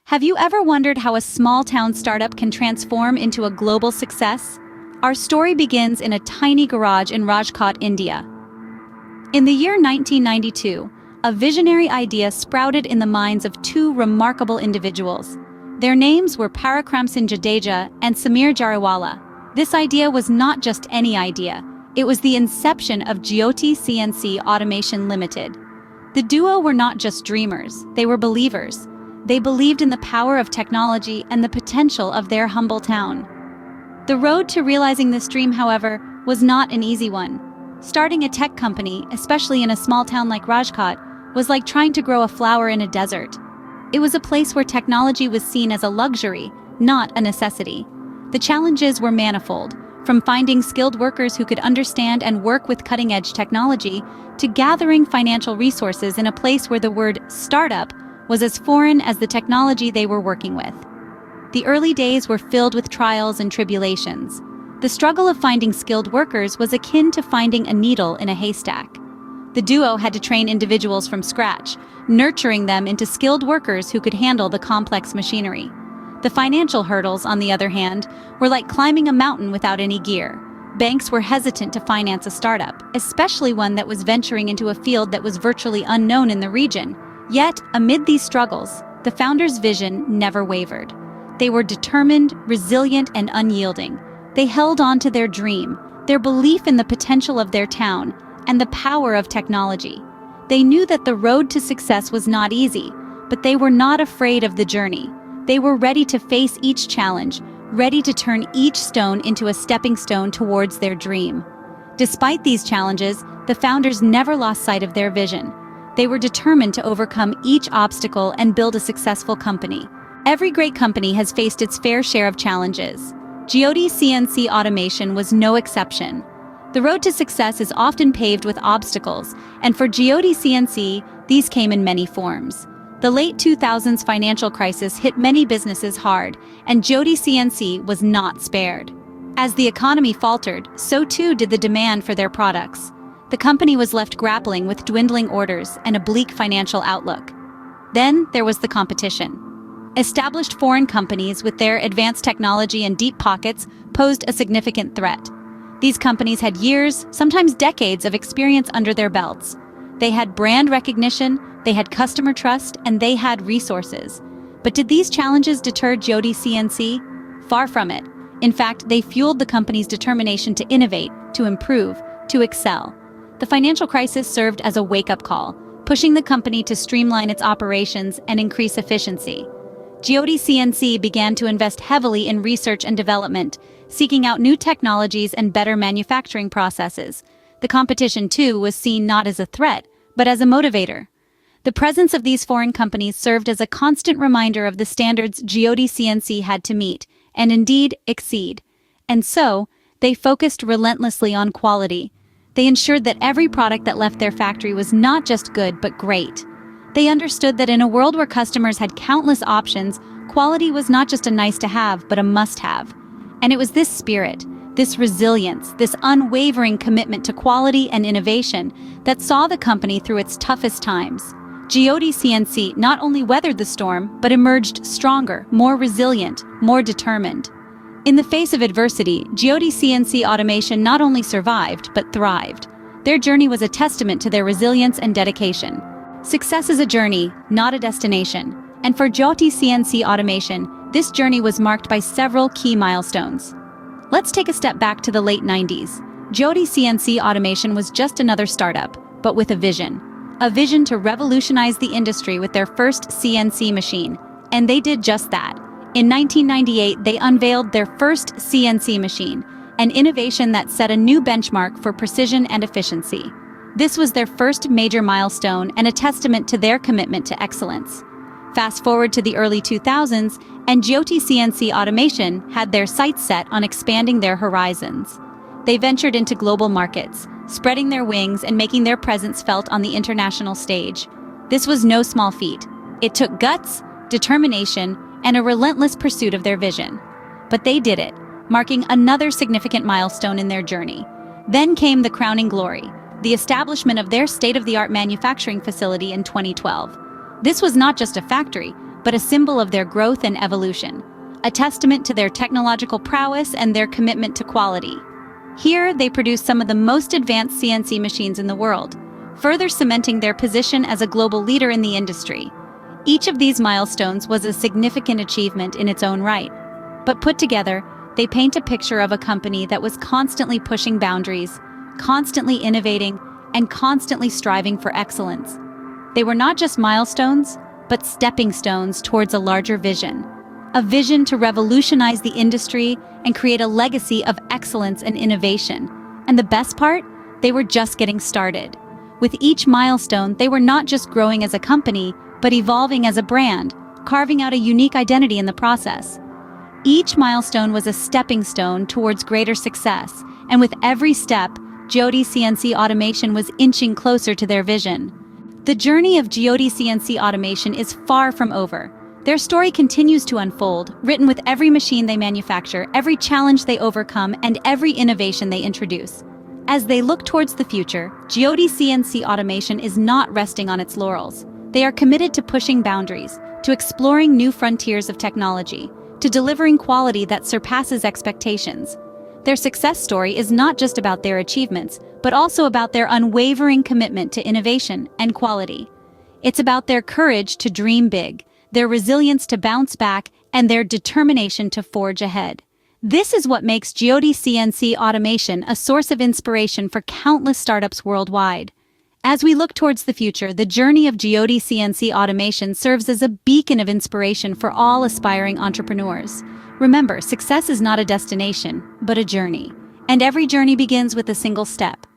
Have you ever wondered how a small-town startup can transform into a global success? Our story begins in a tiny garage in Rajkot, India. In the year 1992, a visionary idea sprouted in the minds of two remarkable individuals. Their names were Parakram Singh Jadeja and Samir Jariwala. This idea was not just any idea. It was the inception of Jyoti CNC Automation Ltd. The duo were not just dreamers, they were believers. They believed in the power of technology and the potential of their humble town. The road to realizing this dream, however, was not an easy one. Starting a tech company, especially in a small town like Rajkot, was like trying to grow a flower in a desert. It was a place where technology was seen as a luxury, not a necessity. The challenges were manifold, from finding skilled workers who could understand and work with cutting-edge technology, to gathering financial resources in a place where the word startup was as foreign as the technology they were working with. The early days were filled with trials and tribulations. The struggle of finding skilled workers was akin to finding a needle in a haystack. The duo had to train individuals from scratch, nurturing them into skilled workers who could handle the complex machinery. The financial hurdles, on the other hand, were like climbing a mountain without any gear. Banks were hesitant to finance a startup, especially one that was venturing into a field that was virtually unknown in the region. Yet, amid these struggles, the founders' vision never wavered. They were determined, resilient, and unyielding. They held on to their dream, their belief in the potential of their town, and the power of technology. They knew that the road to success was not easy, but they were not afraid of the journey. They were ready to face each challenge, ready to turn each stone into a stepping stone towards their dream. Despite these challenges, the founders never lost sight of their vision. They were determined to overcome each obstacle and build a successful company. Every great company has faced its fair share of challenges. Jyoti CNC Automation was no exception. The road to success is often paved with obstacles, and for Jyoti CNC, these came in many forms. The late 2000s financial crisis hit many businesses hard, and Jyoti CNC was not spared. As the economy faltered, so too did the demand for their products. The company was left grappling with dwindling orders and a bleak financial outlook. Then there was the competition. Established foreign companies with their advanced technology and deep pockets posed a significant threat. These companies had years, sometimes decades, of experience under their belts. They had brand recognition, they had customer trust, and they had resources. But did these challenges deter Jyoti CNC? Far from it. In fact, they fueled the company's determination to innovate, to improve, to excel. The financial crisis served as a wake-up call, pushing the company to streamline its operations and increase efficiency. Jyoti CNC began to invest heavily in research and development, seeking out new technologies and better manufacturing processes. The competition, too, was seen not as a threat, but as a motivator. The presence of these foreign companies served as a constant reminder of the standards Jyoti CNC had to meet, and indeed exceed. And so, they focused relentlessly on quality. They ensured that every product that left their factory was not just good, but great. They understood that in a world where customers had countless options, quality was not just a nice-to-have, but a must-have. And it was this spirit, this resilience, this unwavering commitment to quality and innovation that saw the company through its toughest times. Jyoti CNC not only weathered the storm, but emerged stronger, more resilient, more determined. In the face of adversity, Jyoti CNC Automation not only survived, but thrived. Their journey was a testament to their resilience and dedication. Success is a journey, not a destination. And for Jyoti CNC Automation, this journey was marked by several key milestones. Let's take a step back to the late 90s. Jyoti CNC Automation was just another startup, but with a vision. A vision to revolutionize the industry with their first CNC machine. And they did just that. In 1998, they unveiled their first CNC machine, an innovation that set a new benchmark for precision and efficiency. This was their first major milestone and a testament to their commitment to excellence. Fast forward to the early 2000s, and Jyoti CNC Automation had their sights set on expanding their horizons. They ventured into global markets, spreading their wings and making their presence felt on the international stage. This was no small feat. It took guts, determination, and a relentless pursuit of their vision. But they did it, marking another significant milestone in their journey. Then came the crowning glory, the establishment of their state-of-the-art manufacturing facility in 2012. This was not just a factory, but a symbol of their growth and evolution, a testament to their technological prowess and their commitment to quality. Here, they produce some of the most advanced CNC machines in the world, further cementing their position as a global leader in the industry. Each of these milestones was a significant achievement in its own right, but put together, they paint a picture of a company that was constantly pushing boundaries, constantly innovating, and constantly striving for excellence. They were not just milestones, but stepping stones towards a larger vision. A vision to revolutionize the industry and create a legacy of excellence and innovation. And the best part? They were just getting started. With each milestone, they were not just growing as a company, but evolving as a brand, carving out a unique identity in the process. Each milestone was a stepping stone towards greater success, and with every step, Jyoti CNC Automation was inching closer to their vision. The journey of Jyoti CNC Automation is far from over. Their story continues to unfold, written with every machine they manufacture, every challenge they overcome, and every innovation they introduce. As they look towards the future, Jyoti CNC Automation is not resting on its laurels. They are committed to pushing boundaries, to exploring new frontiers of technology, to delivering quality that surpasses expectations. Their success story is not just about their achievements, but also about their unwavering commitment to innovation and quality. It's about their courage to dream big, their resilience to bounce back, and their determination to forge ahead. This is what makes Jyoti CNC Automation a source of inspiration for countless startups worldwide. As we look towards the future, the journey of Jyoti CNC Automation serves as a beacon of inspiration for all aspiring entrepreneurs. Remember, success is not a destination, but a journey. And every journey begins with a single step.